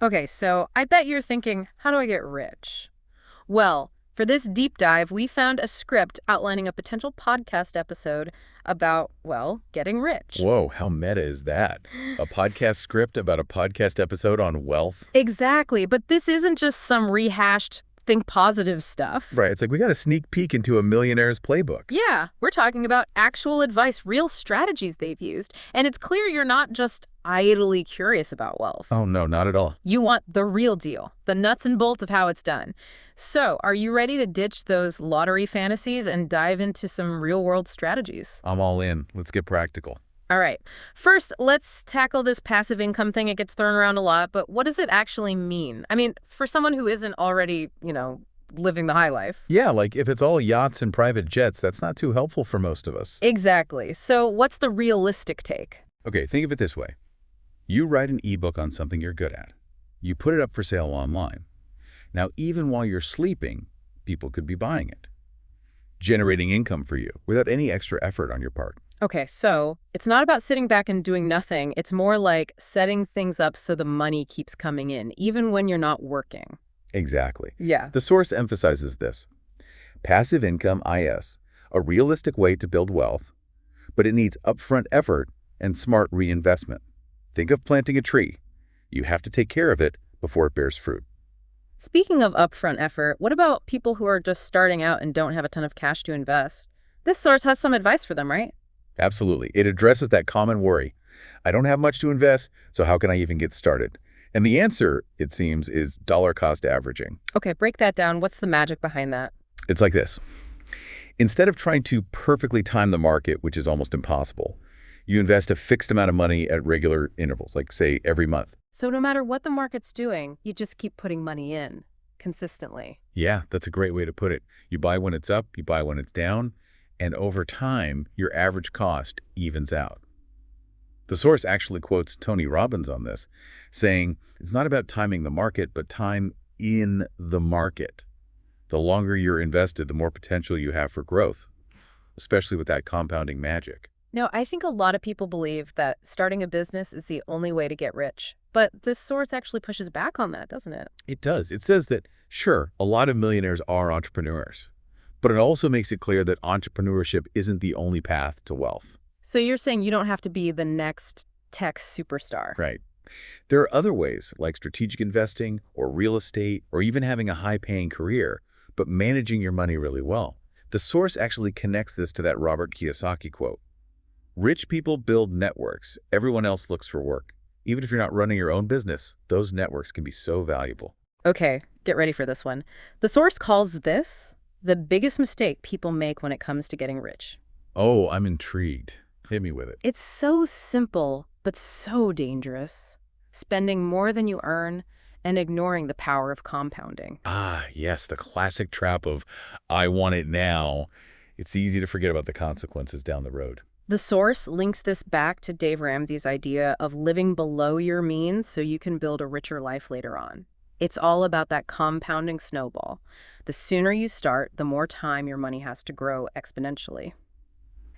Okay, so I bet you're thinking, how do I get rich? Well, for this deep dive, we found a script outlining a potential podcast episode about, well, getting rich. Whoa, how meta is that? A podcast script about a podcast episode on wealth? Exactly, but this isn't just some rehashed think positive stuff. Right, it's like we got a sneak peek into a millionaire's playbook. Yeah, we're talking about actual advice, real strategies they've used, and it's clear you're not just idly curious about wealth. Oh, no, not at all. You want the real deal, the nuts and bolts of how it's done. So, are you ready to ditch those lottery fantasies and dive into some real-world strategies? I'm all in. Let's get practical. All right. First, let's tackle this passive income thing. It gets thrown around a lot, but what does it actually mean? I mean, for someone who isn't already, living the high life. Yeah, like if it's all yachts and private jets, that's not too helpful for most of us. Exactly. So, what's the realistic take? Okay, think of it this way. You write an ebook on something you're good at. You put it up for sale online. Now, even while you're sleeping, people could be buying it, generating income for you without any extra effort on your part. Okay, so it's not about sitting back and doing nothing. It's more like setting things up so the money keeps coming in, even when you're not working. Exactly. Yeah. The source emphasizes this. Passive income is a realistic way to build wealth, but it needs upfront effort and smart reinvestment. Think of planting a tree. You have to take care of it before it bears fruit. Speaking of upfront effort, what about people who are just starting out and don't have a ton of cash to invest? This source has some advice for them, right? Absolutely. It addresses that common worry. I don't have much to invest, so how can I even get started? And the answer, it seems, is dollar cost averaging. Okay, break that down. What's the magic behind that? It's like this. Instead of trying to perfectly time the market, which is almost impossible, you invest a fixed amount of money at regular intervals, like, say, every month. So no matter what the market's doing, you just keep putting money in consistently. Yeah, that's a great way to put it. You buy when it's up, you buy when it's down, and over time, your average cost evens out. The source actually quotes Tony Robbins on this, saying, it's not about timing the market, but time in the market. The longer you're invested, the more potential you have for growth, especially with that compounding magic. Now, I think a lot of people believe that starting a business is the only way to get rich. But this source actually pushes back on that, doesn't it? It does. It says that, sure, a lot of millionaires are entrepreneurs, but it also makes it clear that entrepreneurship isn't the only path to wealth. So you're saying you don't have to be the next tech superstar. Right. There are other ways, like strategic investing or real estate or even having a high-paying career, but managing your money really well. The source actually connects this to that Robert Kiyosaki quote. Rich people build networks. Everyone else looks for work. Even if you're not running your own business, those networks can be so valuable. Okay, get ready for this one. The source calls this the biggest mistake people make when it comes to getting rich. Oh, I'm intrigued. Hit me with it. It's so simple, but so dangerous. Spending more than you earn and ignoring the power of compounding. Ah, yes, the classic trap of, I want it now. It's easy to forget about the consequences down the road. The source links this back to Dave Ramsey's idea of living below your means so you can build a richer life later on. It's all about that compounding snowball. The sooner you start, the more time your money has to grow exponentially.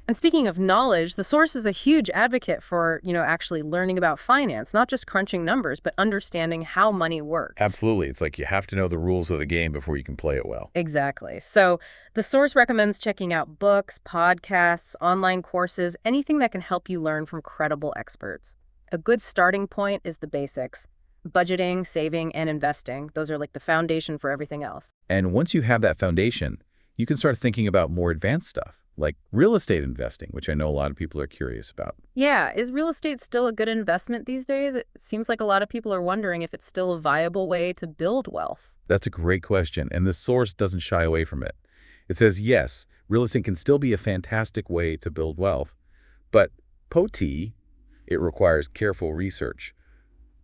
And speaking of knowledge, the source is a huge advocate for, actually learning about finance, not just crunching numbers, but understanding how money works. Absolutely. It's like you have to know the rules of the game before you can play it well. Exactly. So the source recommends checking out books, podcasts, online courses, anything that can help you learn from credible experts. A good starting point is the basics. Budgeting, saving, and investing. Those are like the foundation for everything else. And once you have that foundation, you can start thinking about more advanced stuff, like real estate investing, which I know a lot of people are curious about. Yeah, is real estate still a good investment these days? It seems like a lot of people are wondering if it's still a viable way to build wealth. That's a great question, and the source doesn't shy away from it. It says, yes, real estate can still be a fantastic way to build wealth, but it requires careful research.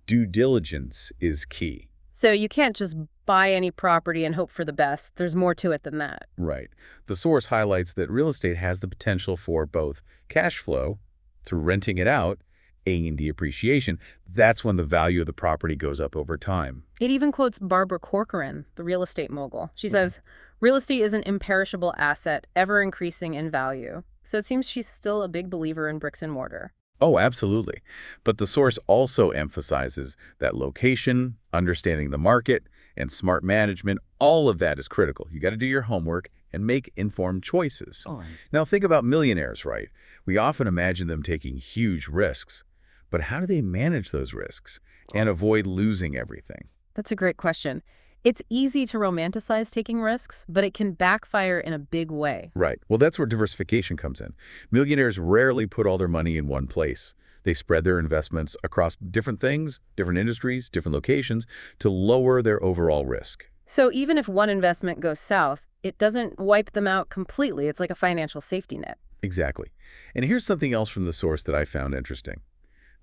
Due diligence is key. So you can't just buy any property and hope for the best. There's more to it than that. Right. The source highlights that real estate has the potential for both cash flow through renting it out and appreciation. That's when the value of the property goes up over time. It even quotes Barbara Corcoran, the real estate mogul. She says, real estate is an imperishable asset, ever increasing in value. So it seems she's still a big believer in bricks and mortar. Oh, absolutely. But the source also emphasizes that location, understanding the market, and smart management, all of that is critical. You got to do your homework and make informed choices. All right. Now, think about millionaires, right? We often imagine them taking huge risks. But how do they manage those risks and avoid losing everything? That's a great question. It's easy to romanticize taking risks, but it can backfire in a big way. Right. Well, that's where diversification comes in. Millionaires rarely put all their money in one place. They spread their investments across different things, different industries, different locations to lower their overall risk. So even if one investment goes south, it doesn't wipe them out completely. It's like a financial safety net. Exactly. And here's something else from the source that I found interesting.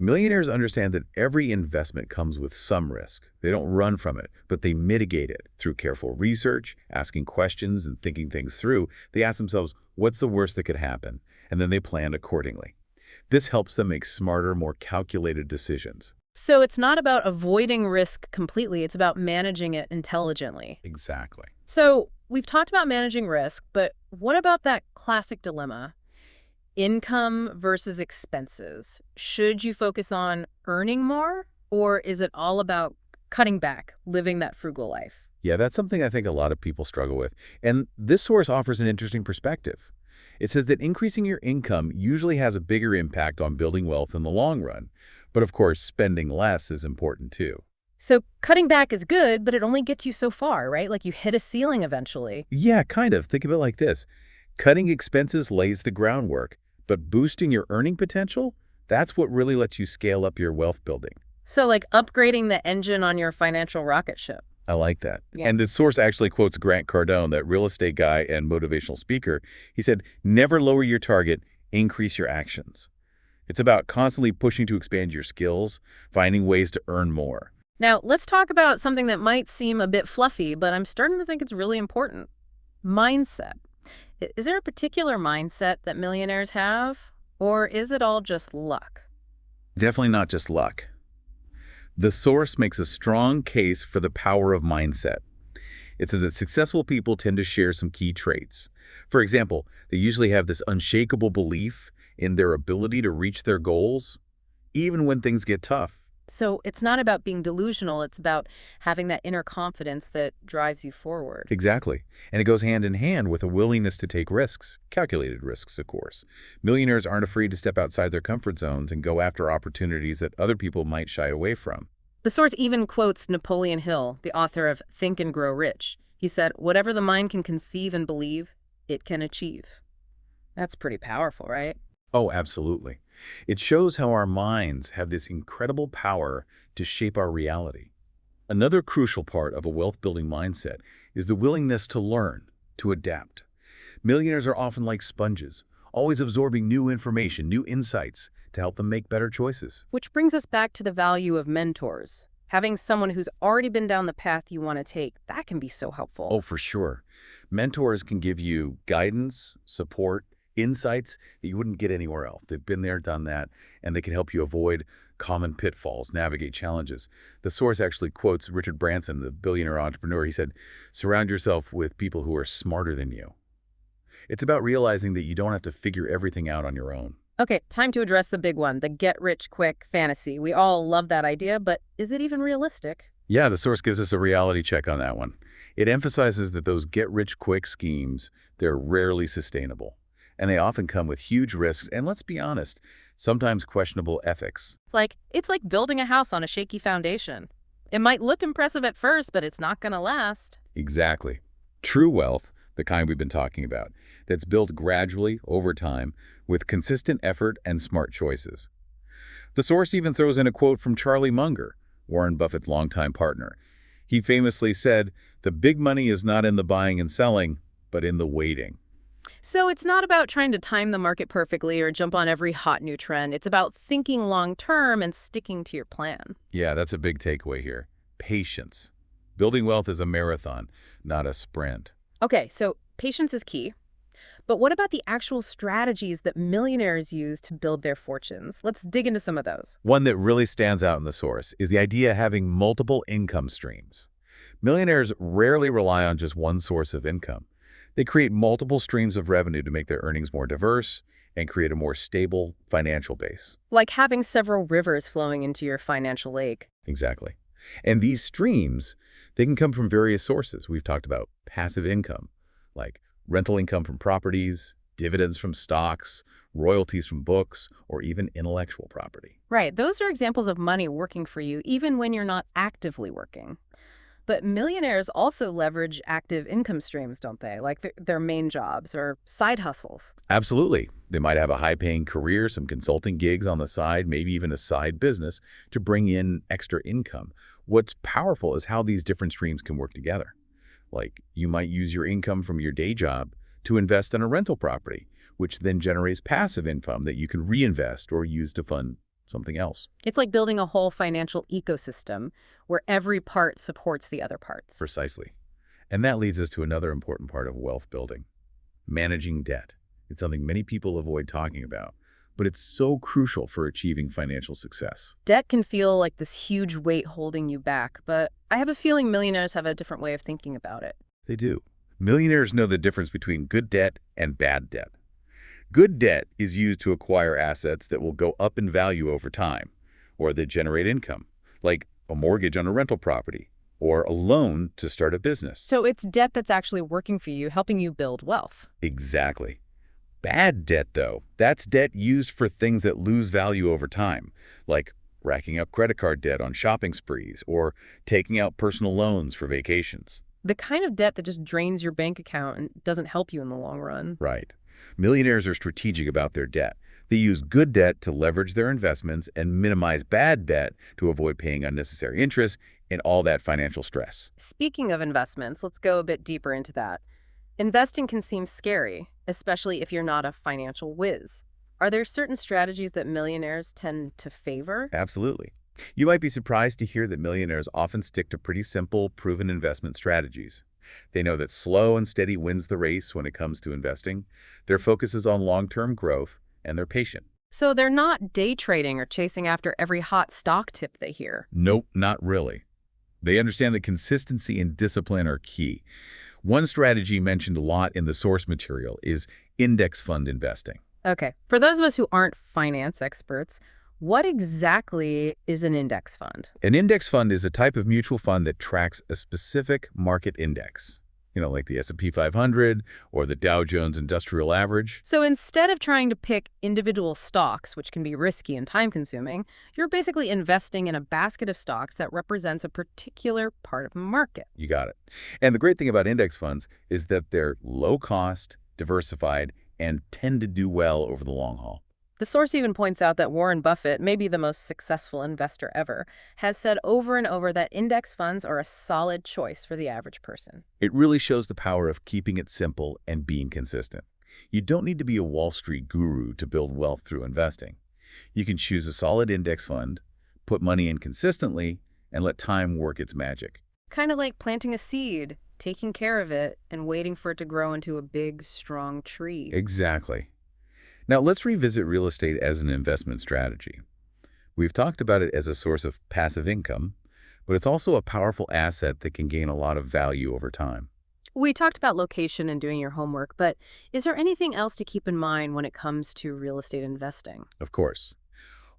Millionaires understand that every investment comes with some risk. They don't run from it, but they mitigate it through careful research, asking questions, and thinking things through. They ask themselves, what's the worst that could happen? And then they plan accordingly. This helps them make smarter, more calculated decisions. So it's not about avoiding risk completely. It's about managing it intelligently. Exactly. So we've talked about managing risk, but what about that classic dilemma? Income versus expenses. Should you focus on earning more, or is it all about cutting back, living that frugal life? Yeah, that's something I think a lot of people struggle with. And this source offers an interesting perspective. It says that increasing your income usually has a bigger impact on building wealth in the long run. But of course, spending less is important too. So cutting back is good, but it only gets you so far, right? Like you hit a ceiling eventually. Yeah, kind of. Think of it like this. Cutting expenses lays the groundwork, but boosting your earning potential, that's what really lets you scale up your wealth building. So like upgrading the engine on your financial rocket ship. I like that. Yeah. And the source actually quotes Grant Cardone, that real estate guy and motivational speaker. He said, never lower your target, increase your actions. It's about constantly pushing to expand your skills, finding ways to earn more. Now, let's talk about something that might seem a bit fluffy, but I'm starting to think it's really important. Mindset. Is there a particular mindset that millionaires have, or is it all just luck? Definitely not just luck. The source makes a strong case for the power of mindset. It says that successful people tend to share some key traits. For example, they usually have this unshakable belief in their ability to reach their goals, even when things get tough. So it's not about being delusional, it's about having that inner confidence that drives you forward. Exactly. And it goes hand in hand with a willingness to take risks, calculated risks, of course. Millionaires aren't afraid to step outside their comfort zones and go after opportunities that other people might shy away from. The source even quotes Napoleon Hill, the author of Think and Grow Rich. He said, whatever the mind can conceive and believe, it can achieve. That's pretty powerful, right? Oh, absolutely. It shows how our minds have this incredible power to shape our reality. Another crucial part of a wealth-building mindset is the willingness to learn, to adapt. Millionaires are often like sponges, always absorbing new information, new insights to help them make better choices. Which brings us back to the value of mentors. Having someone who's already been down the path you want to take, that can be so helpful. Oh, for sure. Mentors can give you guidance, support, insights that you wouldn't get anywhere else. They've been there, done that, and they can help you avoid common pitfalls, navigate challenges. The source actually quotes Richard Branson, the billionaire entrepreneur. He said, surround yourself with people who are smarter than you. It's about realizing that you don't have to figure everything out on your own. Okay, time to address the big one, the get-rich-quick fantasy. We all love that idea, but is it even realistic? Yeah, the source gives us a reality check on that one. It emphasizes that those get-rich-quick schemes, they're rarely sustainable. And they often come with huge risks and, let's be honest, sometimes questionable ethics. It's like building a house on a shaky foundation. It might look impressive at first, but it's not going to last. Exactly. True wealth, the kind we've been talking about, that's built gradually over time with consistent effort and smart choices. The source even throws in a quote from Charlie Munger, Warren Buffett's longtime partner. He famously said, "The big money is not in the buying and selling, but in the waiting." So it's not about trying to time the market perfectly or jump on every hot new trend. It's about thinking long-term and sticking to your plan. Yeah, that's a big takeaway here. Patience. Building wealth is a marathon, not a sprint. Okay, so patience is key. But what about the actual strategies that millionaires use to build their fortunes? Let's dig into some of those. One that really stands out in the source is the idea of having multiple income streams. Millionaires rarely rely on just one source of income. They create multiple streams of revenue to make their earnings more diverse and create a more stable financial base. Like having several rivers flowing into your financial lake. Exactly. And these streams, they can come from various sources. We've talked about passive income, like rental income from properties, dividends from stocks, royalties from books, or even intellectual property. Right, those are examples of money working for you even when you're not actively working. But millionaires also leverage active income streams, don't they? Like their main jobs or side hustles. Absolutely. They might have a high-paying career, some consulting gigs on the side, maybe even a side business to bring in extra income. What's powerful is how these different streams can work together. Like, you might use your income from your day job to invest in a rental property, which then generates passive income that you can reinvest or use to fund something else. It's like building a whole financial ecosystem where every part supports the other parts. Precisely. And that leads us to another important part of wealth building, managing debt. It's something many people avoid talking about, but it's so crucial for achieving financial success. Debt can feel like this huge weight holding you back, but I have a feeling millionaires have a different way of thinking about it. They do. Millionaires know the difference between good debt and bad debt. Good debt is used to acquire assets that will go up in value over time, or that generate income, like a mortgage on a rental property, or a loan to start a business. So it's debt that's actually working for you, helping you build wealth. Exactly. Bad debt, though, that's debt used for things that lose value over time, like racking up credit card debt on shopping sprees or taking out personal loans for vacations. The kind of debt that just drains your bank account and doesn't help you in the long run. Right. Millionaires are strategic about their debt. They use good debt to leverage their investments and minimize bad debt to avoid paying unnecessary interest and all that financial stress. Speaking of investments, let's go a bit deeper into that. Investing can seem scary, especially if you're not a financial whiz. Are there certain strategies that millionaires tend to favor? Absolutely. You might be surprised to hear that millionaires often stick to pretty simple, proven investment strategies. They know that slow and steady wins the race when it comes to investing. Their focus is on long-term growth, and they're patient. So they're not day trading or chasing after every hot stock tip they hear. Nope, not really. They understand that consistency and discipline are key. One strategy mentioned a lot in the source material is index fund investing. Okay, for those of us who aren't finance experts, what exactly is an index fund? An index fund is a type of mutual fund that tracks a specific market index, like the S&P 500 or the Dow Jones Industrial Average. So instead of trying to pick individual stocks, which can be risky and time-consuming, you're basically investing in a basket of stocks that represents a particular part of the market. You got it. And the great thing about index funds is that they're low cost, diversified, and tend to do well over the long haul. The source even points out that Warren Buffett, maybe the most successful investor ever, has said over and over that index funds are a solid choice for the average person. It really shows the power of keeping it simple and being consistent. You don't need to be a Wall Street guru to build wealth through investing. You can choose a solid index fund, put money in consistently, and let time work its magic. Kind of like planting a seed, taking care of it, and waiting for it to grow into a big, strong tree. Exactly. Now, let's revisit real estate as an investment strategy. We've talked about it as a source of passive income, but it's also a powerful asset that can gain a lot of value over time. We talked about location and doing your homework, but is there anything else to keep in mind when it comes to real estate investing? Of course.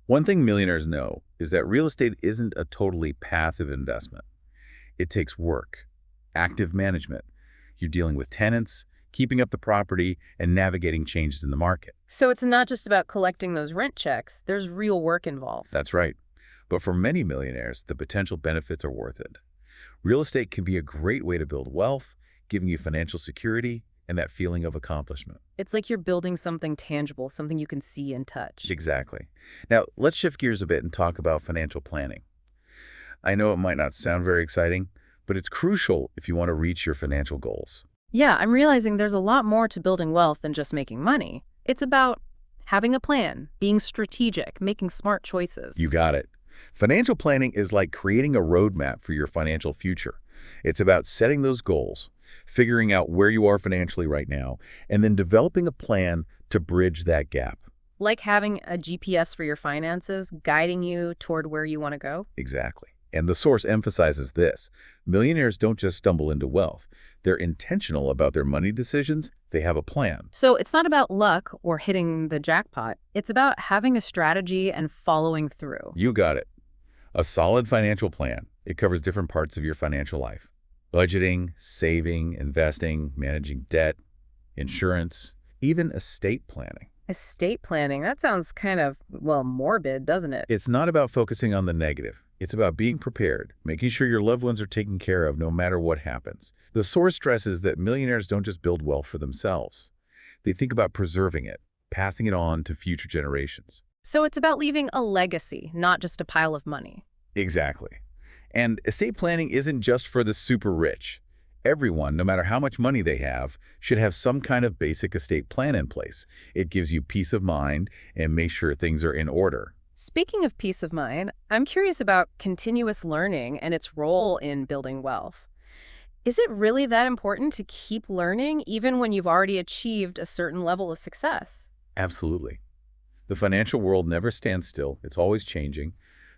One thing millionaires know is that real estate isn't a totally passive investment. It takes work, active management. You're dealing with tenants, keeping up the property, and navigating changes in the market. So it's not just about collecting those rent checks. There's real work involved. That's right. But for many millionaires, the potential benefits are worth it. Real estate can be a great way to build wealth, giving you financial security and that feeling of accomplishment. It's like you're building something tangible, something you can see and touch. Exactly. Now, let's shift gears a bit and talk about financial planning. I know it might not sound very exciting, but it's crucial if you want to reach your financial goals. Yeah, I'm realizing there's a lot more to building wealth than just making money. It's about having a plan, being strategic, making smart choices. You got it. Financial planning is like creating a roadmap for your financial future. It's about setting those goals, figuring out where you are financially right now, and then developing a plan to bridge that gap. Like having a GPS for your finances, guiding you toward where you want to go? Exactly. And the source emphasizes this. Millionaires don't just stumble into wealth. They're intentional about their money decisions. They have a plan. So it's not about luck or hitting the jackpot. It's about having a strategy and following through. You got it. A solid financial plan. It covers different parts of your financial life. Budgeting, saving, investing, managing debt, insurance, even estate planning. Estate planning, that sounds kind of, well, morbid, doesn't it? It's not about focusing on the negative. It's about being prepared, making sure your loved ones are taken care of no matter what happens. The source stresses that millionaires don't just build wealth for themselves. They think about preserving it, passing it on to future generations. So it's about leaving a legacy, not just a pile of money. Exactly. And estate planning isn't just for the super rich. Everyone, no matter how much money they have, should have some kind of basic estate plan in place. It gives you peace of mind and makes sure things are in order. Speaking of peace of mind, I'm curious about continuous learning and its role in building wealth. Is it really that important to keep learning even when you've already achieved a certain level of success? Absolutely. The financial world never stands still. It's always changing.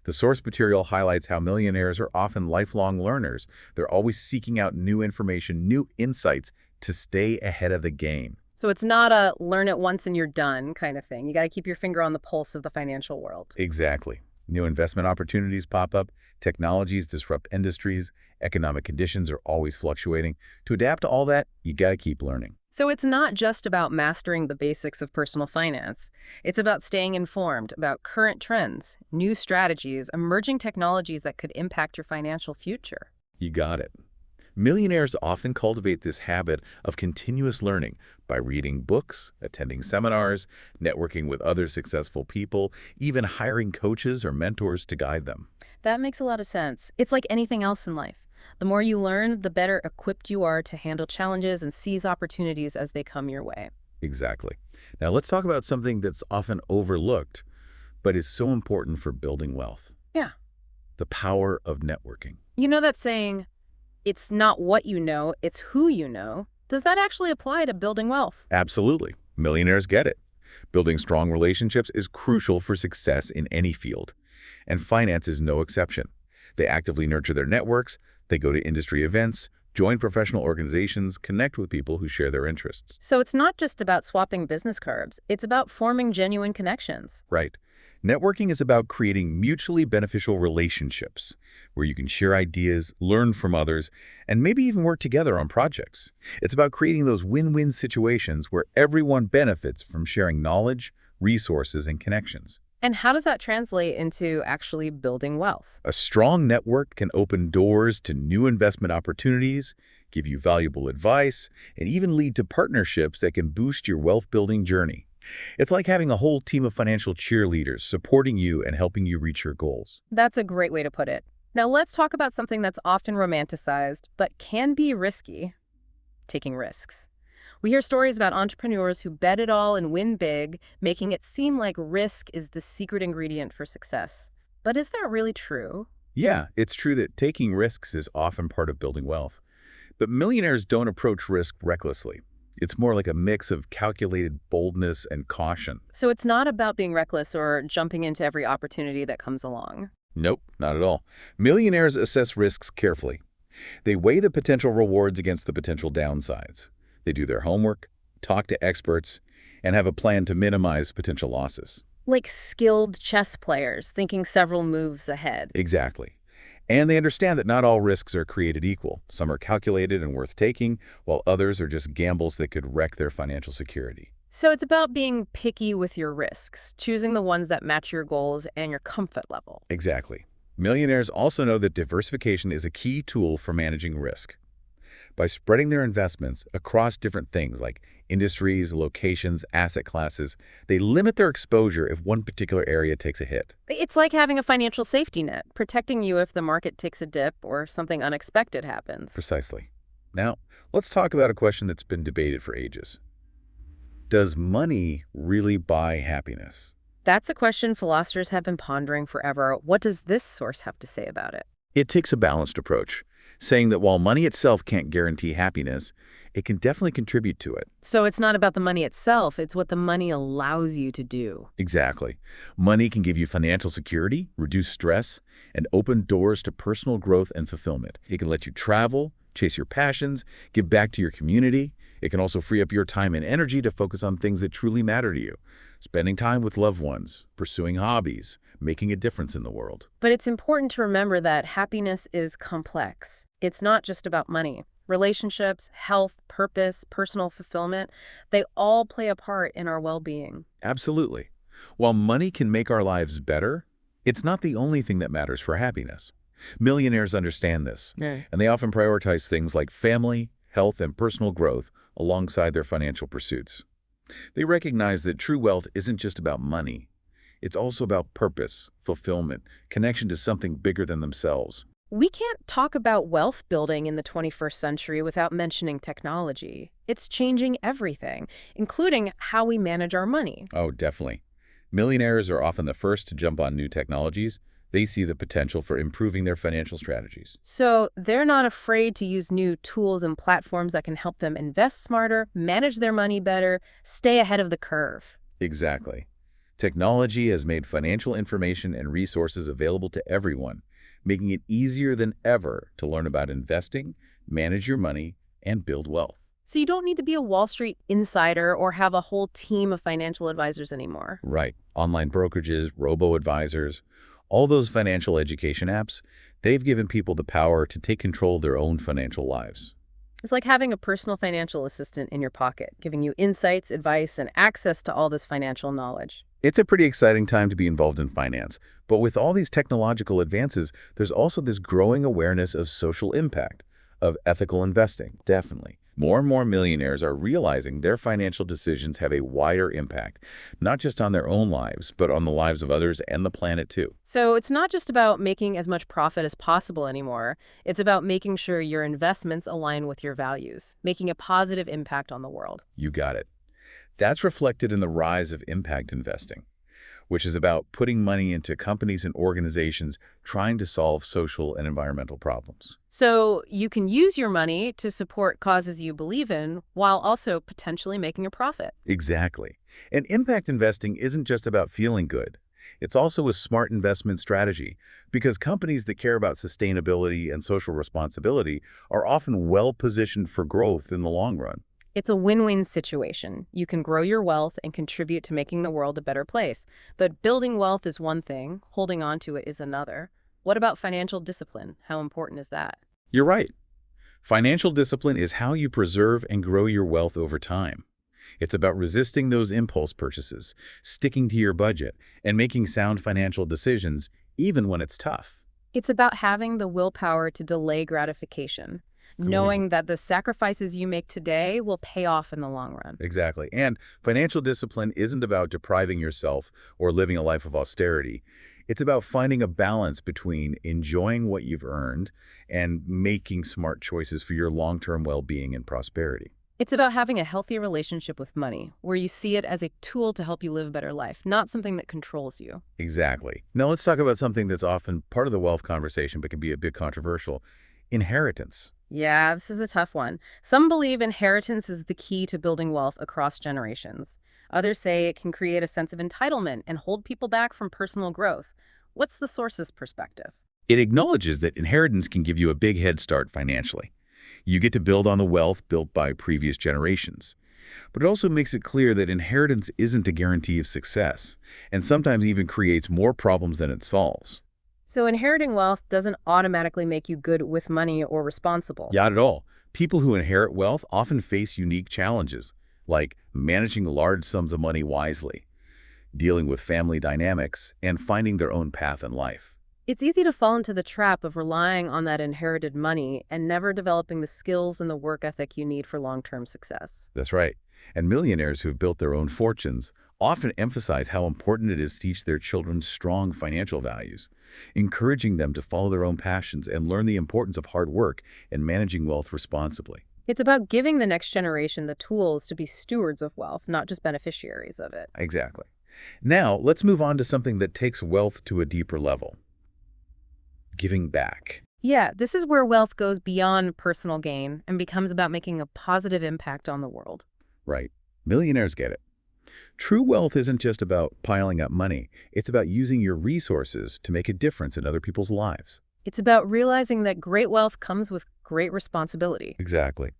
The source material highlights how millionaires are often lifelong learners. They're always seeking out new information, new insights to stay ahead of the game. So it's not a learn it once and you're done kind of thing. You got to keep your finger on the pulse of the financial world. Exactly. New investment opportunities pop up, technologies disrupt industries, economic conditions are always fluctuating. To adapt to all that, you got to keep learning. So it's not just about mastering the basics of personal finance. It's about staying informed about current trends, new strategies, emerging technologies that could impact your financial future. You got it. Millionaires often cultivate this habit of continuous learning by reading books, attending seminars, networking with other successful people, even hiring coaches or mentors to guide them. That makes a lot of sense. It's like anything else in life. The more you learn, the better equipped you are to handle challenges and seize opportunities as they come your way. Exactly. Now let's talk about something that's often overlooked, but is so important for building wealth. Yeah. The power of networking. You know that saying, it's not what you know, it's who you know. Does that actually apply to building wealth? Absolutely. Millionaires get it. Building strong relationships is crucial for success in any field, and finance is no exception. They actively nurture their networks, they go to industry events, join professional organizations, connect with people who share their interests. So it's not just about swapping business cards, it's about forming genuine connections. Right. Networking is about creating mutually beneficial relationships where you can share ideas, learn from others, and maybe even work together on projects. It's about creating those win-win situations where everyone benefits from sharing knowledge, resources, and connections. And how does that translate into actually building wealth? A strong network can open doors to new investment opportunities, give you valuable advice, and even lead to partnerships that can boost your wealth-building journey. It's like having a whole team of financial cheerleaders supporting you and helping you reach your goals. That's a great way to put it. Now let's talk about something that's often romanticized, but can be risky: taking risks. We hear stories about entrepreneurs who bet it all and win big, making it seem like risk is the secret ingredient for success. But is that really true? Yeah, it's true that taking risks is often part of building wealth. But millionaires don't approach risk recklessly. It's more like a mix of calculated boldness and caution. So it's not about being reckless or jumping into every opportunity that comes along. Nope, not at all. Millionaires assess risks carefully. They weigh the potential rewards against the potential downsides. They do their homework, talk to experts, and have a plan to minimize potential losses. Like skilled chess players thinking several moves ahead. Exactly. And they understand that not all risks are created equal. Some are calculated and worth taking, while others are just gambles that could wreck their financial security. So it's about being picky with your risks, choosing the ones that match your goals and your comfort level. Exactly. Millionaires also know that diversification is a key tool for managing risk. By spreading their investments across different things like industries, locations, asset classes, they limit their exposure if one particular area takes a hit. It's like having a financial safety net, protecting you if the market takes a dip or something unexpected happens. Precisely. Now, let's talk about a question that's been debated for ages. Does money really buy happiness? That's a question philosophers have been pondering forever. What does this source have to say about it? It takes a balanced approach. saying that while money itself can't guarantee happiness, it can definitely contribute to it. So it's not about the money itself, it's what the money allows you to do. Exactly. Money can give you financial security, reduce stress, and open doors to personal growth and fulfillment. It can let you travel, chase your passions, give back to your community. It can also free up your time and energy to focus on things that truly matter to you. Spending time with loved ones, pursuing hobbies, making a difference in the world. But it's important to remember that happiness is complex. It's not just about money. Relationships, health, purpose, personal fulfillment, they all play a part in our well-being. Absolutely. While money can make our lives better, it's not the only thing that matters for happiness. Millionaires understand this, Right. and they often prioritize things like family, health, and personal growth alongside their financial pursuits. They recognize that true wealth isn't just about money. It's also about purpose, fulfillment, connection to something bigger than themselves. We can't talk about wealth building in the 21st century without mentioning technology. It's changing everything, including how we manage our money. Oh, definitely. Millionaires are often the first to jump on new technologies. They see the potential for improving their financial strategies. So they're not afraid to use new tools and platforms that can help them invest smarter, manage their money better, stay ahead of the curve. Exactly. Technology has made financial information and resources available to everyone, making it easier than ever to learn about investing, manage your money, and build wealth. So you don't need to be a Wall Street insider or have a whole team of financial advisors anymore. Right. Online brokerages, robo-advisors, all those financial education apps, they've given people the power to take control of their own financial lives. It's like having a personal financial assistant in your pocket, giving you insights, advice, and access to all this financial knowledge. It's a pretty exciting time to be involved in finance, but with all these technological advances, there's also this growing awareness of social impact, of ethical investing, definitely. More and more millionaires are realizing their financial decisions have a wider impact, not just on their own lives, but on the lives of others and the planet too. So it's not just about making as much profit as possible anymore. It's about making sure your investments align with your values, making a positive impact on the world. You got it. That's reflected in the rise of impact investing, which is about putting money into companies and organizations trying to solve social and environmental problems. So you can use your money to support causes you believe in while also potentially making a profit. Exactly. And impact investing isn't just about feeling good. It's also a smart investment strategy because companies that care about sustainability and social responsibility are often well-positioned for growth in the long run. It's a win-win situation. You can grow your wealth and contribute to making the world a better place. But building wealth is one thing, holding on to it is another. What about financial discipline? How important is that? You're right. Financial discipline is how you preserve and grow your wealth over time. It's about resisting those impulse purchases, sticking to your budget, and making sound financial decisions even when it's tough. It's about having the willpower to delay gratification, knowing that the sacrifices you make today will pay off in the long run. Exactly. And financial discipline isn't about depriving yourself or living a life of austerity. It's about finding a balance between enjoying what you've earned and making smart choices for your long-term well-being and prosperity. It's about having a healthy relationship with money, where you see it as a tool to help you live a better life, not something that controls you. Exactly. Now let's talk about something that's often part of the wealth conversation but can be a bit controversial: inheritance. Yeah, this is a tough one. Some believe inheritance is the key to building wealth across generations. Others say it can create a sense of entitlement and hold people back from personal growth. What's the source's perspective? It acknowledges that inheritance can give you a big head start financially. You get to build on the wealth built by previous generations. But it also makes it clear that inheritance isn't a guarantee of success, and sometimes even creates more problems than it solves. So inheriting wealth doesn't automatically make you good with money or responsible. Not at all. People who inherit wealth often face unique challenges, like managing large sums of money wisely, dealing with family dynamics, and finding their own path in life. It's easy to fall into the trap of relying on that inherited money and never developing the skills and the work ethic you need for long-term success. That's right. And millionaires who've built their own fortunes often emphasize how important it is to teach their children strong financial values, encouraging them to follow their own passions and learn the importance of hard work and managing wealth responsibly. It's about giving the next generation the tools to be stewards of wealth, not just beneficiaries of it. Exactly. Now, let's move on to something that takes wealth to a deeper level: giving back. Yeah, this is where wealth goes beyond personal gain and becomes about making a positive impact on the world. Right. Millionaires get it. True wealth isn't just about piling up money. It's about using your resources to make a difference in other people's lives. It's about realizing that great wealth comes with great responsibility. Exactly.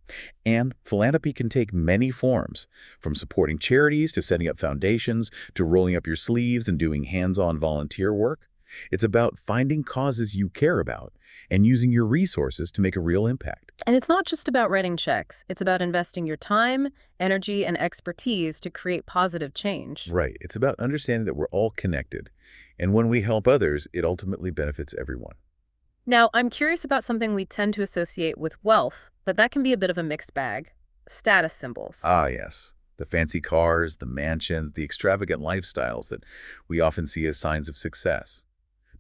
And philanthropy can take many forms, from supporting charities to setting up foundations to rolling up your sleeves and doing hands-on volunteer work. It's about finding causes you care about and using your resources to make a real impact. And it's not just about writing checks. It's about investing your time, energy, and expertise to create positive change. Right. It's about understanding that we're all connected. And when we help others, it ultimately benefits everyone. Now, I'm curious about something we tend to associate with wealth, but that can be a bit of a mixed bag. Status symbols. Ah, yes. The fancy cars, the mansions, the extravagant lifestyles that we often see as signs of success.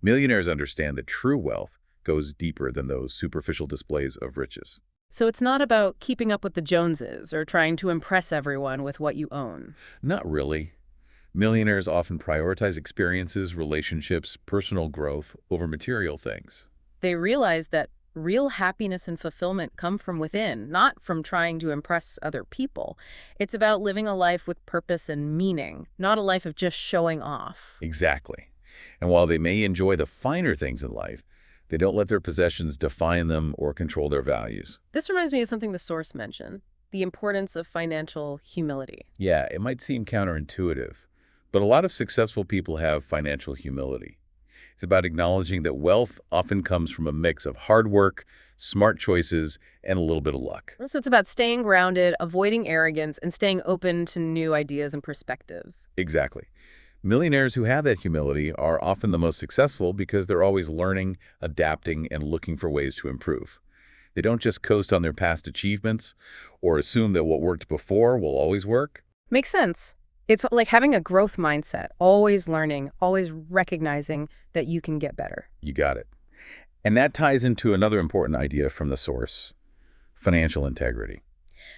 Millionaires understand that true wealth goes deeper than those superficial displays of riches. So it's not about keeping up with the Joneses or trying to impress everyone with what you own. Not really. Millionaires often prioritize experiences, relationships, personal growth over material things. They realize that real happiness and fulfillment come from within, not from trying to impress other people. It's about living a life with purpose and meaning, not a life of just showing off. Exactly. And while they may enjoy the finer things in life, they don't let their possessions define them or control their values. This reminds me of something the source mentioned, the importance of financial humility. Yeah, it might seem counterintuitive, but a lot of successful people have financial humility. It's about acknowledging that wealth often comes from a mix of hard work, smart choices, and a little bit of luck. So it's about staying grounded, avoiding arrogance, and staying open to new ideas and perspectives. Exactly. Millionaires who have that humility are often the most successful because they're always learning, adapting, and looking for ways to improve. They don't just coast on their past achievements or assume that what worked before will always work. Makes sense. It's like having a growth mindset, always learning, always recognizing that you can get better. You got it. And that ties into another important idea from the source, financial integrity.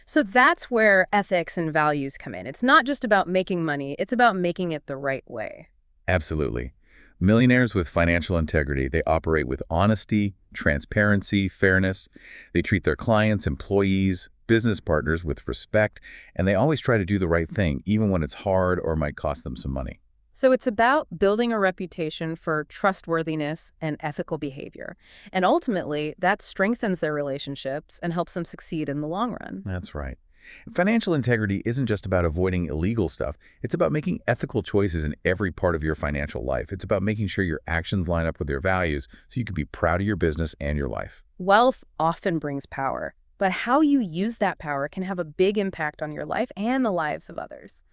So that's where ethics and values come in. It's not just about making money, it's about making it the right way. Absolutely. Millionaires with financial integrity, they operate with honesty, transparency, fairness. They treat their clients, employees, business partners with respect, and they always try to do the right thing, even when it's hard or might cost them some money. So it's about building a reputation for trustworthiness and ethical behavior. And ultimately, that strengthens their relationships and helps them succeed in the long run. That's right. Financial integrity isn't just about avoiding illegal stuff. It's about making ethical choices in every part of your financial life. It's about making sure your actions line up with your values so you can be proud of your business and your life. Wealth often brings power, but how you use that power can have a big impact on your life and the lives of others.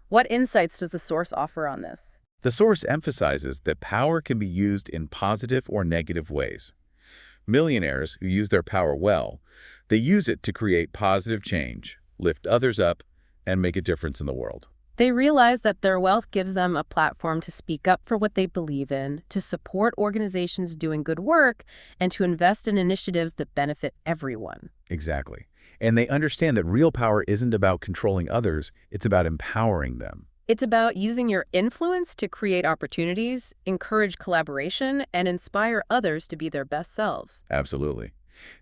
What insights does the source offer on this? The source emphasizes that power can be used in positive or negative ways. Millionaires who use their power well, they use it to create positive change, lift others up, and make a difference in the world. They realize that their wealth gives them a platform to speak up for what they believe in, to support organizations doing good work, and to invest in initiatives that benefit everyone. Exactly. And they understand that real power isn't about controlling others, it's about empowering them. It's about using your influence to create opportunities, encourage collaboration, and inspire others to be their best selves. Absolutely.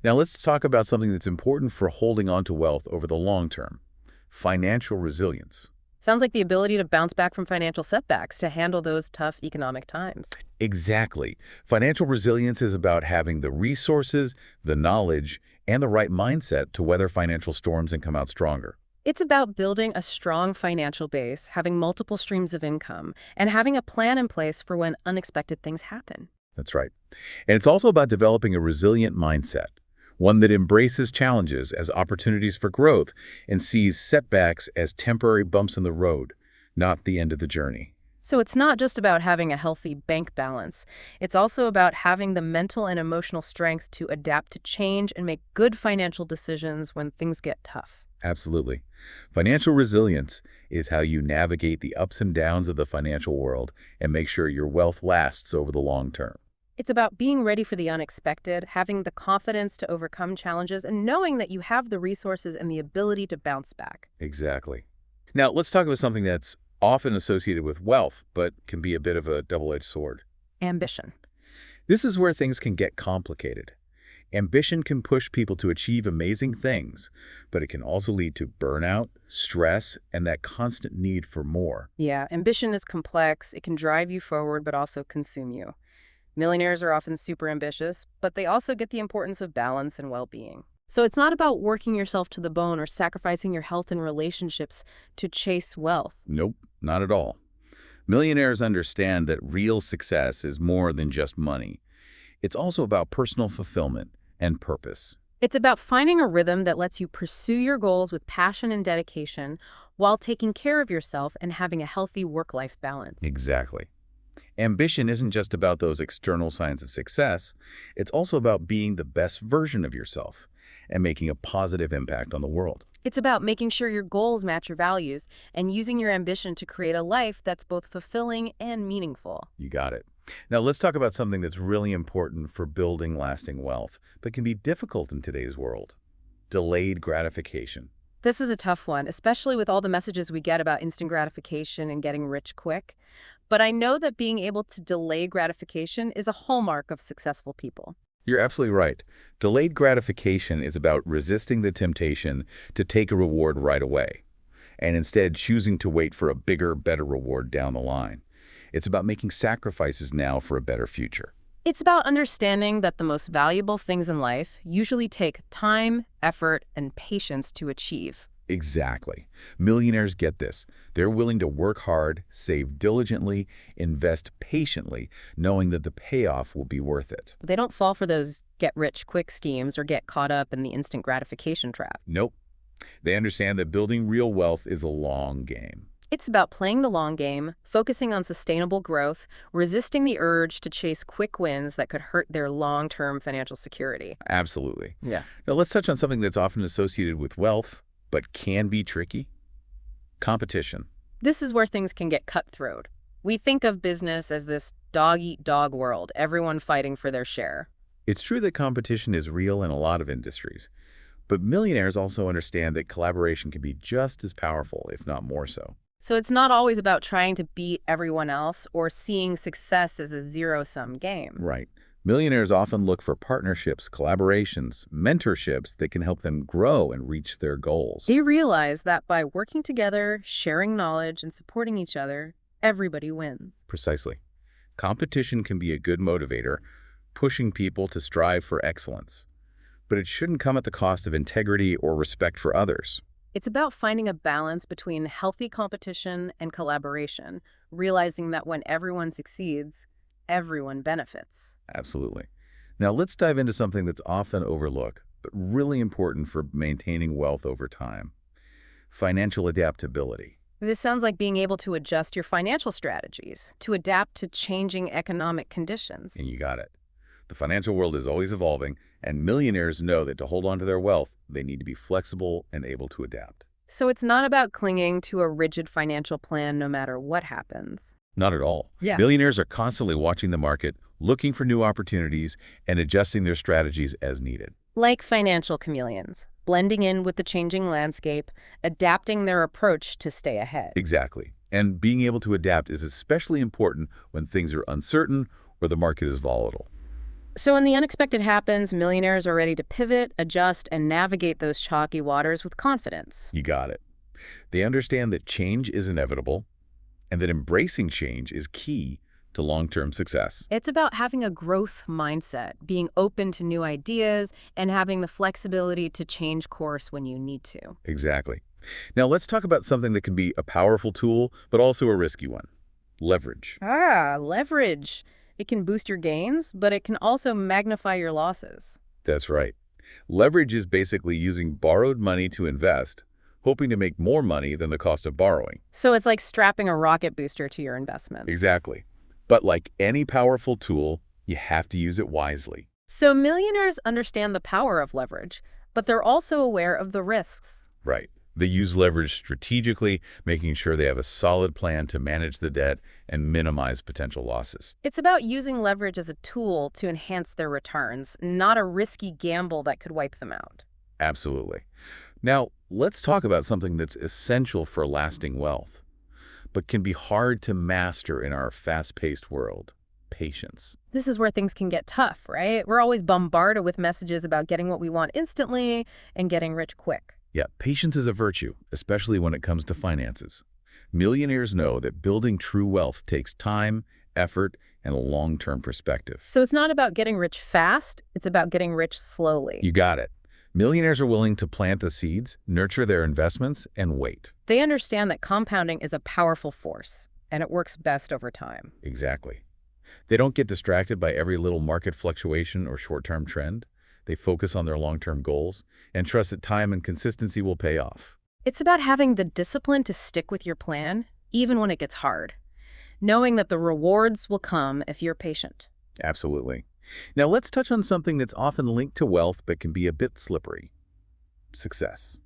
Now let's talk about something that's important for holding on to wealth over the long term, financial resilience. Sounds like the ability to bounce back from financial setbacks to handle those tough economic times. Exactly. Financial resilience is about having the resources, the knowledge, and the right mindset to weather financial storms and come out stronger. It's about building a strong financial base, having multiple streams of income, and having a plan in place for when unexpected things happen. That's right. And it's also about developing a resilient mindset, one that embraces challenges as opportunities for growth and sees setbacks as temporary bumps in the road, not the end of the journey. So it's not just about having a healthy bank balance. It's also about having the mental and emotional strength to adapt to change and make good financial decisions when things get tough. Absolutely. Financial resilience is how you navigate the ups and downs of the financial world and make sure your wealth lasts over the long term. It's about being ready for the unexpected, having the confidence to overcome challenges, and knowing that you have the resources and the ability to bounce back. Exactly. Now, let's talk about something that's often associated with wealth, but can be a bit of a double-edged sword. Ambition. This is where things can get complicated. Ambition can push people to achieve amazing things, but it can also lead to burnout, stress, and that constant need for more. Yeah, ambition is complex. It can drive you forward, but also consume you. Millionaires are often super ambitious, but they also get the importance of balance and well-being. So it's not about working yourself to the bone or sacrificing your health and relationships to chase wealth. Nope, not at all. Millionaires understand that real success is more than just money. It's also about personal fulfillment and purpose. It's about finding a rhythm that lets you pursue your goals with passion and dedication while taking care of yourself and having a healthy work-life balance. Exactly. Ambition isn't just about those external signs of success. It's also about being the best version of yourself and making a positive impact on the world. It's about making sure your goals match your values and using your ambition to create a life that's both fulfilling and meaningful. You got it. Now let's talk about something that's really important for building lasting wealth, but can be difficult in today's world. Delayed gratification. This is a tough one, especially with all the messages we get about instant gratification and getting rich quick. But I know that being able to delay gratification is a hallmark of successful people. You're absolutely right. Delayed gratification is about resisting the temptation to take a reward right away, and instead choosing to wait for a bigger, better reward down the line. It's about making sacrifices now for a better future. It's about understanding that the most valuable things in life usually take time, effort, and patience to achieve. Exactly. Millionaires get this. They're willing to work hard, save diligently, invest patiently, knowing that the payoff will be worth it. They don't fall for those get-rich-quick schemes or get caught up in the instant gratification trap. Nope. They understand that building real wealth is a long game. It's about playing the long game, focusing on sustainable growth, resisting the urge to chase quick wins that could hurt their long-term financial security. Absolutely. Yeah. Now let's touch on something that's often associated with wealth, but can be tricky. Competition. This is where things can get cutthroat. We think of business as this dog-eat-dog world, everyone fighting for their share. It's true that competition is real in a lot of industries, but millionaires also understand that collaboration can be just as powerful, if not more so. So it's not always about trying to beat everyone else or seeing success as a zero-sum game. Right. Millionaires often look for partnerships, collaborations, mentorships that can help them grow and reach their goals. They realize that by working together, sharing knowledge, and supporting each other, everybody wins. Precisely. Competition can be a good motivator, pushing people to strive for excellence. But it shouldn't come at the cost of integrity or respect for others. It's about finding a balance between healthy competition and collaboration, realizing that when everyone succeeds, everyone benefits. Absolutely. Now let's dive into something that's often overlooked, but really important for maintaining wealth over time. Financial adaptability. This sounds like being able to adjust your financial strategies to adapt to changing economic conditions. And you got it. The financial world is always evolving, and millionaires know that to hold on to their wealth, they need to be flexible and able to adapt. So it's not about clinging to a rigid financial plan no matter what happens. Not at all. Yeah. Millionaires are constantly watching the market, looking for new opportunities, and adjusting their strategies as needed. Like financial chameleons, blending in with the changing landscape, adapting their approach to stay ahead. Exactly. And being able to adapt is especially important when things are uncertain or the market is volatile. So when the unexpected happens, millionaires are ready to pivot, adjust, and navigate those chalky waters with confidence. You got it. They understand that change is inevitable and that embracing change is key to long-term success. It's about having a growth mindset, being open to new ideas, and having the flexibility to change course when you need to. Exactly. Now let's talk about something that can be a powerful tool, but also a risky one. Leverage. Leverage. It can boost your gains, but it can also magnify your losses. That's right. Leverage is basically using borrowed money to invest, hoping to make more money than the cost of borrowing. So it's like strapping a rocket booster to your investment. Exactly. But like any powerful tool, you have to use it wisely. So millionaires understand the power of leverage, but they're also aware of the risks. Right. They use leverage strategically, making sure they have a solid plan to manage the debt and minimize potential losses. It's about using leverage as a tool to enhance their returns, not a risky gamble that could wipe them out. Absolutely. Now, let's talk about something that's essential for lasting wealth, but can be hard to master in our fast-paced world: patience. This is where things can get tough, right? We're always bombarded with messages about getting what we want instantly and getting rich quick. Yeah, patience is a virtue, especially when it comes to finances. Millionaires know that building true wealth takes time, effort, and a long-term perspective. So it's not about getting rich fast, it's about getting rich slowly. You got it. Millionaires are willing to plant the seeds, nurture their investments, and wait. They understand that compounding is a powerful force, and it works best over time. Exactly. They don't get distracted by every little market fluctuation or short-term trend. They focus on their long-term goals and trust that time and consistency will pay off. It's about having the discipline to stick with your plan, even when it gets hard, knowing that the rewards will come if you're patient. Absolutely. Now let's touch on something that's often linked to wealth but can be a bit slippery. Success.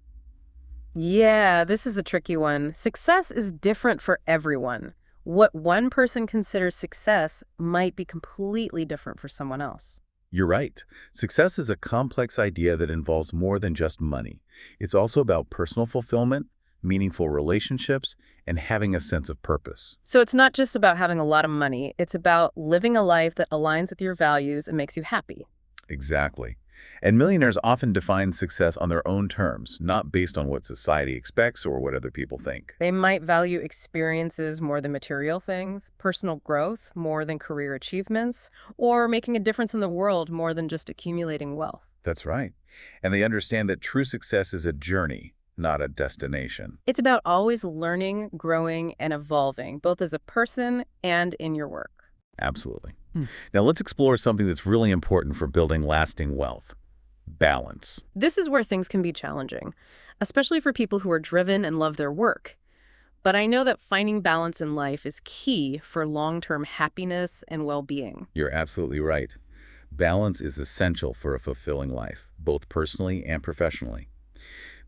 Yeah, this is a tricky one. Success is different for everyone. What one person considers success might be completely different for someone else. You're right. Success is a complex idea that involves more than just money. It's also about personal fulfillment, meaningful relationships, and having a sense of purpose. So it's not just about having a lot of money. It's about living a life that aligns with your values and makes you happy. Exactly. And millionaires often define success on their own terms, not based on what society expects or what other people think. They might value experiences more than material things, personal growth more than career achievements, or making a difference in the world more than just accumulating wealth. That's right. And they understand that true success is a journey, not a destination. It's about always learning, growing, and evolving, both as a person and in your work. Absolutely. Now let's explore something that's really important for building lasting wealth. Balance. This is where things can be challenging, especially for people who are driven and love their work. But I know that finding balance in life is key for long-term happiness and well-being. You're absolutely right. Balance is essential for a fulfilling life, both personally and professionally.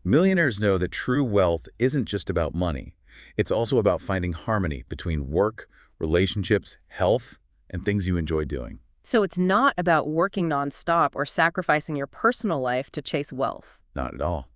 Millionaires know that true wealth isn't just about money. It's also about finding harmony between work, relationships, health, and things you enjoy doing. So it's not about working nonstop or sacrificing your personal life to chase wealth. Not at all.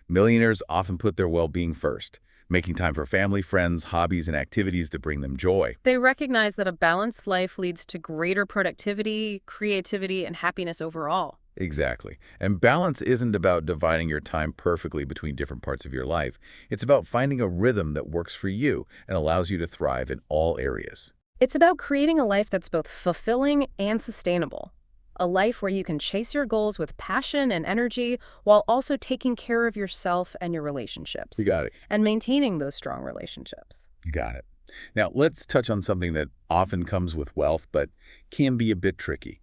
Millionaires often put their well-being first, making time for family, friends, hobbies, and activities that bring them joy. They recognize that a balanced life leads to greater productivity, creativity, and happiness overall. Exactly. And balance isn't about dividing your time perfectly between different parts of your life. It's about finding a rhythm that works for you and allows you to thrive in all areas. It's about creating a life that's both fulfilling and sustainable. A life where you can chase your goals with passion and energy while also taking care of yourself and your relationships. You got it. And maintaining those strong relationships. You got it. Now, let's touch on something that often comes with wealth, but can be a bit tricky.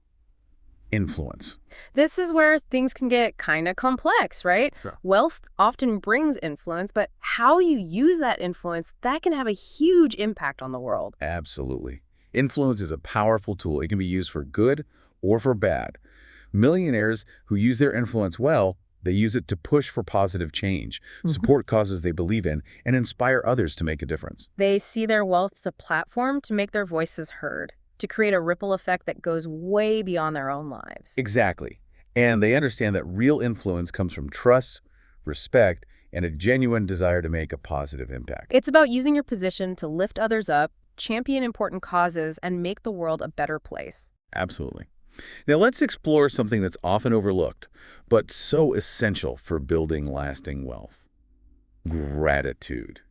Influence. This is where things can get kind of complex, right? Sure. Wealth often brings influence, but how you use that influence, that can have a huge impact on the world. Absolutely. Influence is a powerful tool. It can be used for good or for bad. Millionaires who use their influence well, they use it to push for positive change, support causes they believe in, and inspire others to make a difference. They see their wealth as a platform to make their voices heard, to create a ripple effect that goes way beyond their own lives. Exactly. And they understand that real influence comes from trust, respect, and a genuine desire to make a positive impact. It's about using your position to lift others up, champion important causes, and make the world a better place. Absolutely. Now let's explore something that's often overlooked, but so essential for building lasting wealth. Gratitude.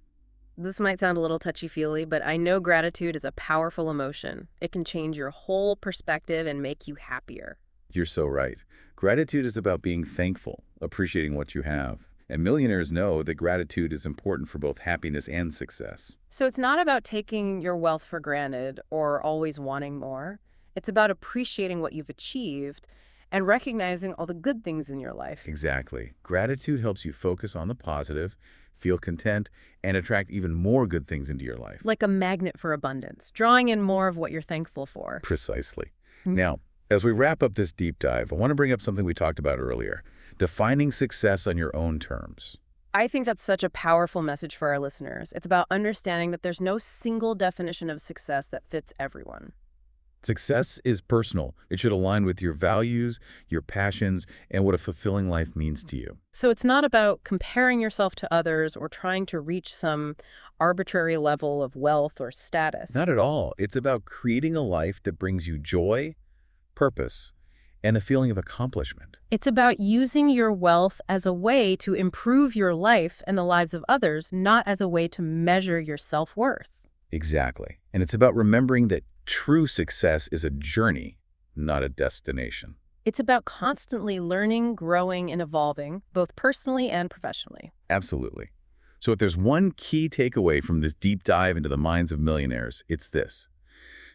This might sound a little touchy-feely, but I know gratitude is a powerful emotion. It can change your whole perspective and make you happier. You're so right. Gratitude is about being thankful, appreciating what you have. And millionaires know that gratitude is important for both happiness and success. So it's not about taking your wealth for granted or always wanting more. It's about appreciating what you've achieved and recognizing all the good things in your life. Exactly. Gratitude helps you focus on the positive, feel content, and attract even more good things into your life. Like a magnet for abundance, drawing in more of what you're thankful for. Precisely. Now, as we wrap up this deep dive, I want to bring up something we talked about earlier, defining success on your own terms. I think that's such a powerful message for our listeners. It's about understanding that there's no single definition of success that fits everyone. Success is personal. It should align with your values, your passions, and what a fulfilling life means to you. So it's not about comparing yourself to others or trying to reach some arbitrary level of wealth or status. Not at all. It's about creating a life that brings you joy, purpose, and a feeling of accomplishment. It's about using your wealth as a way to improve your life and the lives of others, not as a way to measure your self-worth. Exactly. And it's about remembering that true success is a journey, not a destination. It's about constantly learning, growing, and evolving, both personally and professionally. Absolutely. So if there's one key takeaway from this deep dive into the minds of millionaires, it's this.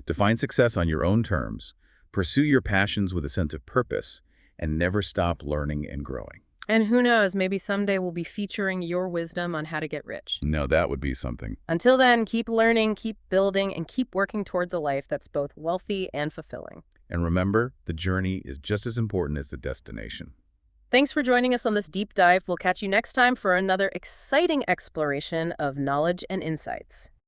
Define success on your own terms, pursue your passions with a sense of purpose, and never stop learning and growing. And who knows, maybe someday we'll be featuring your wisdom on how to get rich. No, that would be something. Until then, keep learning, keep building, and keep working towards a life that's both wealthy and fulfilling. And remember, the journey is just as important as the destination. Thanks for joining us on this deep dive. We'll catch you next time for another exciting exploration of knowledge and insights.